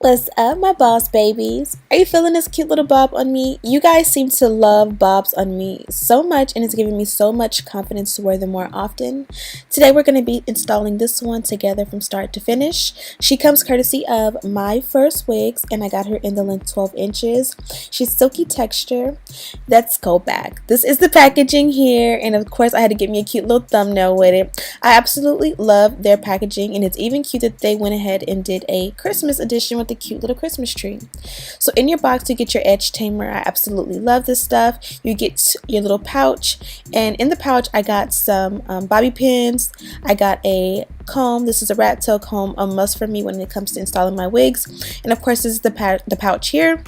What's up, my boss babies? Are you feeling this cute little bob on me? You guys seem to love bobs on me so much, and it's giving me so much confidence to wear them more often. Today we're going to be installing this one together from start to finish. She comes courtesy of MyFirstWigs, and I got her in the length 12 inches. She's silky texture. Let's go back. This is the packaging here, and of course I had to get me a cute little thumbnail with it. I absolutely love their packaging, and it's even cute that they went ahead and did a Christmas edition with the cute little Christmas tree. So in your box you get your edge tamer. I absolutely love this stuff. You get your little pouch, and in the pouch I got some bobby pins. I got a comb. This is a rat tail comb, a must for me when it comes to installing my wigs. And of course this is the pouch here.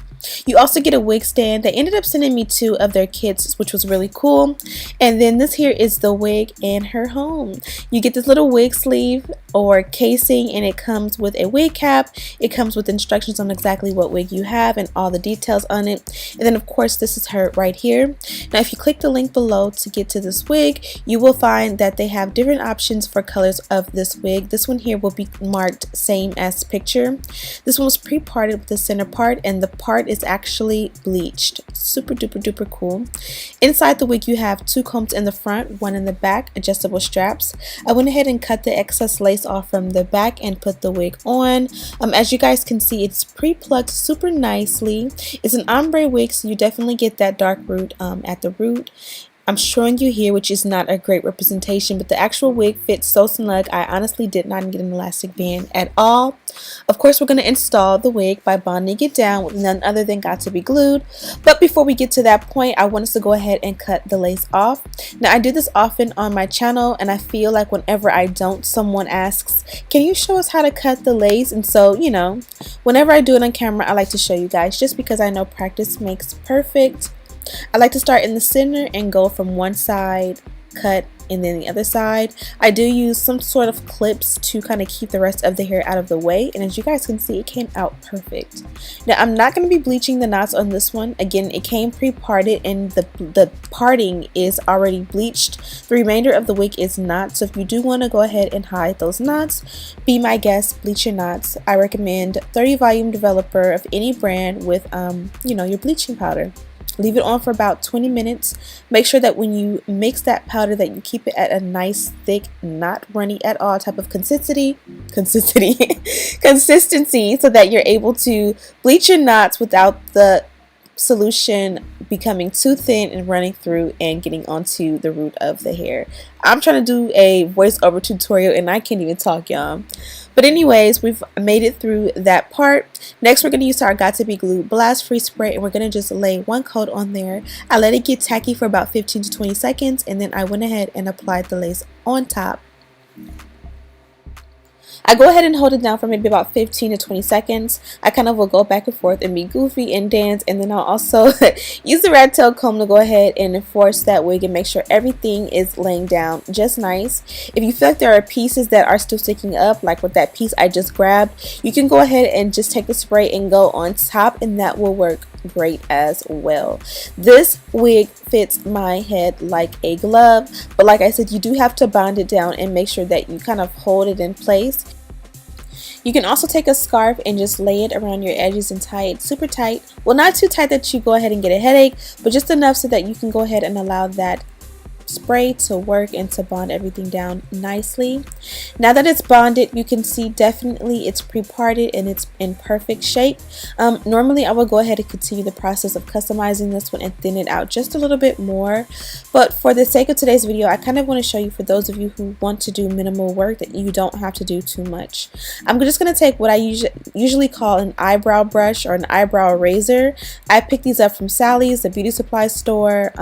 You also get a wig stand. They ended up sending me 2 of their kits, which was really cool. And then this here is the wig and her home. You get this little wig sleeve or casing, and it comes with a wig cap. It comes with instructions on exactly what wig you have and all the details on it. And then of course this is her right here. Now if you click the link below to get to this wig, you will find that they have different options for colors of this wig. This one here will be marked same as picture. This one was pre-parted with the center part, and the part is actually bleached. Super duper duper cool. Inside the wig you have 2 combs in the front, 1 in the back, adjustable straps. I went ahead and cut the excess lace off from the back and put the wig on. As you guys can see, it's pre-plucked super nicely. It's an ombre wig, so you definitely get that dark root at the root. I'm showing you here, which is not a great representation, but the actual wig fits so snug. I honestly did not get an elastic band at all. Of course, we're going to install the wig by bonding it down with none other than 𝐏𝐫𝐞-𝐞𝐯. But before we get to that point, I want us to go ahead and cut the lace off. Now, I do this often on my channel, and I feel like whenever I don't, someone asks, can you show us how to cut the lace? And so, you know, whenever I do it on camera, I like to show you guys, just because I know practice makes perfect. I like to start in the center and go from one side, cut, and then the other side. I do use some sort of clips to kind of keep the rest of the hair out of the way, and as you guys can see, it came out perfect. Now I'm not going to be bleaching the knots on this one. Again, it came pre-parted, and the parting is already bleached. The remainder of the wig is not, so if you do want to go ahead and hide those knots, be my guest, bleach your knots. I recommend 30 volume developer of any brand with you know, your bleaching powder. Leave it on for about 20 minutes. Make sure that when you mix that powder that you keep it at a nice thick, not runny at all type of consistency so that you're able to bleach your knots without the solution becoming too thin and running through and getting onto the root of the hair. I'm trying to do a voiceover tutorial and I can't even talk, y'all. But anyways, we've made it through that part. Next, we're going to use our 𝐏𝐫𝐞 Blast Free Spray, and we're going to just lay 1 coat on there. I let it get tacky for about 15 to 20 seconds, and then I went ahead and applied the lace on top. I go ahead and hold it down for maybe about 15 to 20 seconds. I kind of will go back and forth and be goofy and dance, and then I'll also use the rat tail comb to go ahead and enforce that wig and make sure everything is laying down just nice. If you feel like there are pieces that are still sticking up, like with that piece I just grabbed, you can go ahead and just take the spray and go on top, and that will work great as well. This wig fits my head like a glove, but like I said, you do have to bond it down and make sure that you kind of hold it in place. You can also take a scarf and just lay it around your edges and tie it super tight. Well, not too tight that you go ahead and get a headache, but just enough so that you can go ahead and allow that spray to work and to bond everything down nicely. Now that it's bonded, you can see definitely it's pre-parted and it's in perfect shape. Normally I will go ahead and continue the process of customizing this one and thin it out just a little bit more, but for the sake of today's video, I kind of want to show you, for those of you who want to do minimal work, that you don't have to do too much. I'm just going to take what I usually call an eyebrow brush or an eyebrow razor. I picked these up from Sally's, the beauty supply store.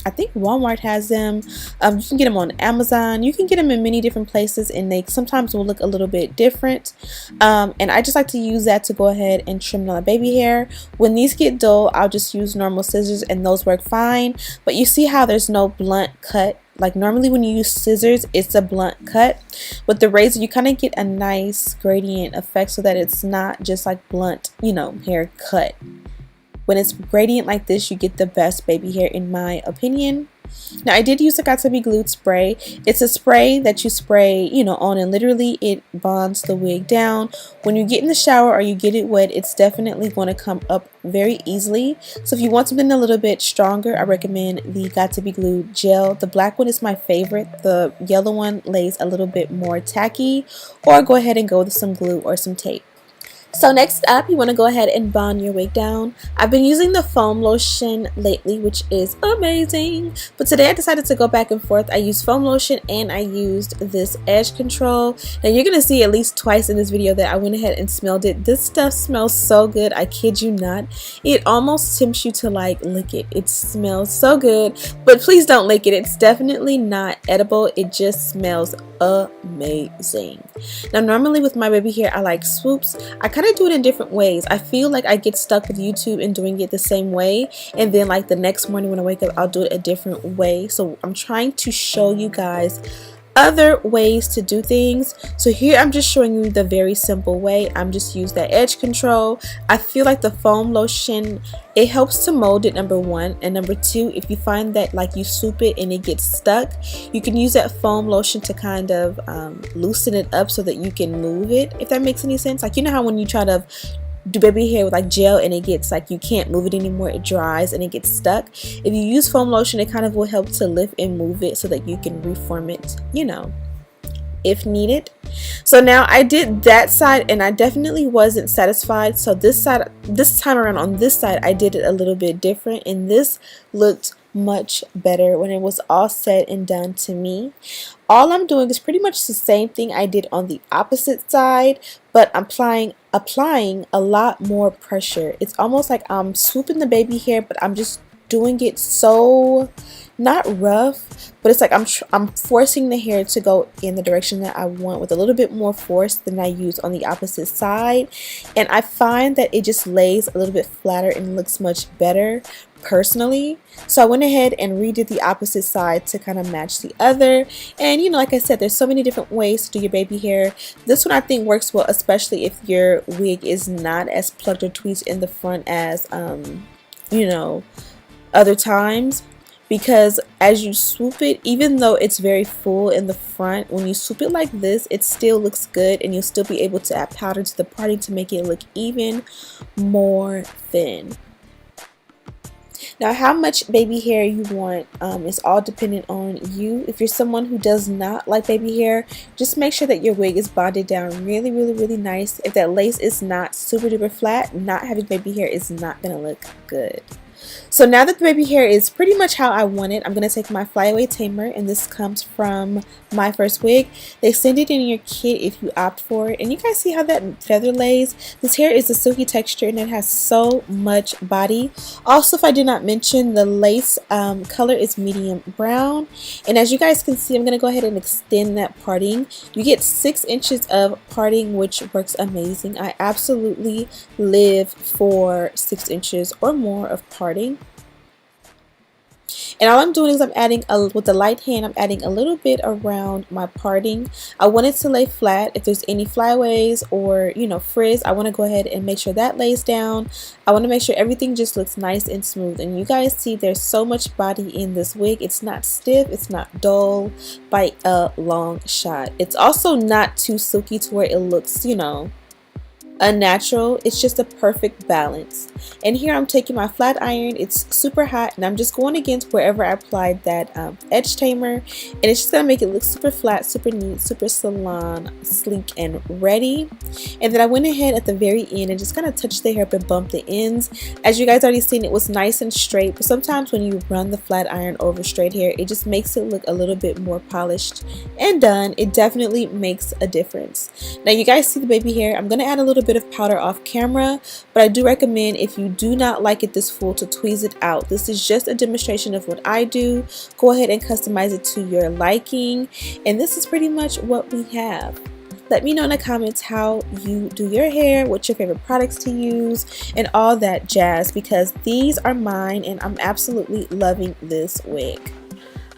I think Walmart has them. You can get them on Amazon. You can get them in many different places, and they sometimes will look a little bit different. And I just like to use that to go ahead and trim my baby hair. When these get dull, I'll just use normal scissors, and those work fine. But you see how there's no blunt cut. Like normally when you use scissors, it's a blunt cut. With the razor, you kind of get a nice gradient effect so that it's not just like blunt, you know, hair cut. When it's gradient like this, you get the best baby hair in my opinion. Now I did use the 𝐏𝐫𝐞 glued spray. It's a spray that you spray, you know, on, and literally it bonds the wig down. When you get in the shower or you get it wet, it's definitely going to come up very easily. So if you want something a little bit stronger, I recommend the 𝐏𝐫𝐞 gel. The black one is my favorite. The yellow one lays a little bit more tacky, or go ahead and go with some glue or some tape. So next up, you want to go ahead and bond your wig down. I've been using the foam lotion lately, which is amazing. But today I decided to go back and forth. I used foam lotion and I used this edge control. Now you're going to see at least twice in this video that I went ahead and smelled it. This stuff smells so good. I kid you not. It almost tempts you to like lick it. It smells so good, but please don't lick it. It's definitely not edible. It just smells amazing. Now normally with my baby hair, I like swoops. I kind of do it in different ways. I feel like I get stuck with YouTube and doing it the same way, and then like the next morning when I wake up, I'll do it a different way. So I'm trying to show you guys other ways to do things. So here I'm just showing you the very simple way. I'm just use that edge control. I feel like the foam lotion, it helps to mold it, number one, and number two, if you find that like you swoop it and it gets stuck, you can use that foam lotion to kind of loosen it up so that you can move it, if that makes any sense. Like, you know how when you try to do baby hair with like gel and it gets like you can't move it anymore, it dries and it gets stuck. If you use foam lotion, it kind of will help to lift and move it so that you can reform it, you know, if needed. So now I did that side and I definitely wasn't satisfied. So this time around on this side, I did it a little bit different, and this looked much better when it was all said and done to me. All I'm doing is pretty much the same thing I did on the opposite side, but I'm applying a lot more pressure. It's almost like I'm swooping the baby hair, but I'm just doing it so not rough, but it's like I'm forcing the hair to go in the direction that I want with a little bit more force than I use on the opposite side. And I find that it just lays a little bit flatter and looks much better personally. So I went ahead and redid the opposite side to kind of match the other. And you know, like I said, there's so many different ways to do your baby hair. This one I think works well, especially if your wig is not as plucked or tweezed in the front as you know, other times. Because as you swoop it, even though it's very full in the front, when you swoop it like this, it still looks good, and you'll still be able to add powder to the parting to make it look even more thin. Now, how much baby hair you want is all dependent on you. If you're someone who does not like baby hair, just make sure that your wig is bonded down really, really, really nice. If that lace is not super duper flat, not having baby hair is not going to look good. So now that the baby hair is pretty much how I want it, I'm going to take my flyaway tamer, and this comes from MyFirstWig. They send it in your kit if you opt for it, and you guys see how that feather lays. This hair is a silky texture and it has so much body. Also, if I did not mention, the lace color is medium brown, and as you guys can see, I'm going to go ahead and extend that parting. You get 6 inches of parting, which works amazing. I absolutely live for 6 inches or more of parting. And all I'm doing is I'm adding, with the light hand, I'm adding a little bit around my parting. I want it to lay flat. If there's any flyaways or, you know, frizz, I want to go ahead and make sure that lays down. I want to make sure everything just looks nice and smooth. And you guys see there's so much body in this wig. It's not stiff. It's not dull by a long shot. It's also not too silky to where it looks, you know, unnatural. It's just a perfect balance. And here I'm taking my flat iron. It's super hot, and I'm just going against wherever I applied that edge tamer, and it's just gonna make it look super flat, super neat, super salon sleek and ready. And then I went ahead at the very end and just kind of touched the hair up and bumped the ends. As you guys already seen, it was nice and straight, but sometimes when you run the flat iron over straight hair, it just makes it look a little bit more polished and done. It definitely makes a difference. Now you guys see the baby hair. I'm gonna add a little bit of powder off camera, but I do recommend, if you do not like it this full, to tweeze it out. This is just a demonstration of what I do. Go ahead and customize it to your liking, and this is pretty much what we have. Let me know in the comments how you do your hair, what's your favorite products to use, and all that jazz, because these are mine and I'm absolutely loving this wig.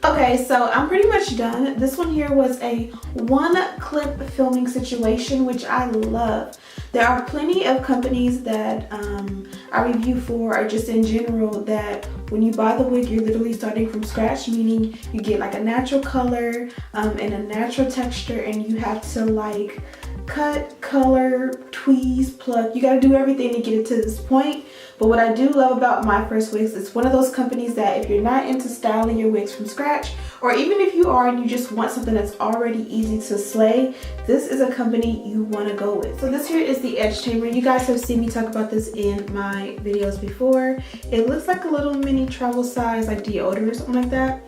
Okay, so I'm pretty much done. This one here was a one-clip filming situation, which I love. There are plenty of companies that I review for, or just in general, that when you buy the wig, you're literally starting from scratch, meaning you get like a natural color and a natural texture, and you have to like cut, color, tweeze, pluck. You gotta do everything to get it to this point. But what I do love about MyFirstWigs, it's one of those companies that if you're not into styling your wigs from scratch, or even if you are and you just want something that's already easy to slay, this is a company you want to go with. So this here is the edge chamber. You guys have seen me talk about this in my videos before. It looks like a little mini travel size like deodorant or something like that.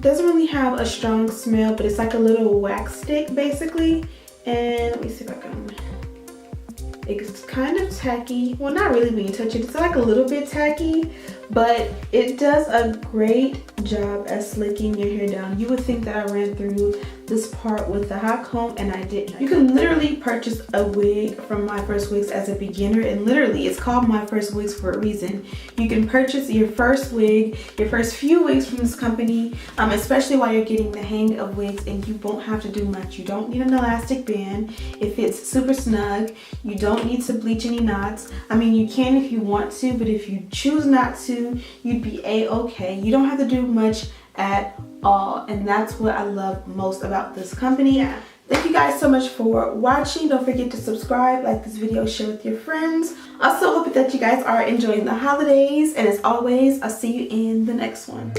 Doesn't really have a strong smell, but it's like a little wax stick basically. And let me see if I can, it's kind of tacky. Well, not really when you touch it, it's like a little bit tacky, but it does a great job at slicking your hair down. You would think that I ran through this part with the hot comb, and I didn't. You can literally purchase a wig from MyFirstWigs as a beginner, and literally it's called MyFirstWigs for a reason. You can purchase your first wig, your first few wigs from this company, especially while you're getting the hang of wigs, and you won't have to do much. You don't need an elastic band. It fits super snug. You don't need to bleach any knots. I mean, you can if you want to, but if you choose not to, you'd be a-okay. You don't have to do much at all, and that's what I love most about this company. Thank you guys so much for watching. Don't forget to subscribe, like this video, share with your friends. Also hope that you guys are enjoying the holidays, and as always, I'll see you in the next one.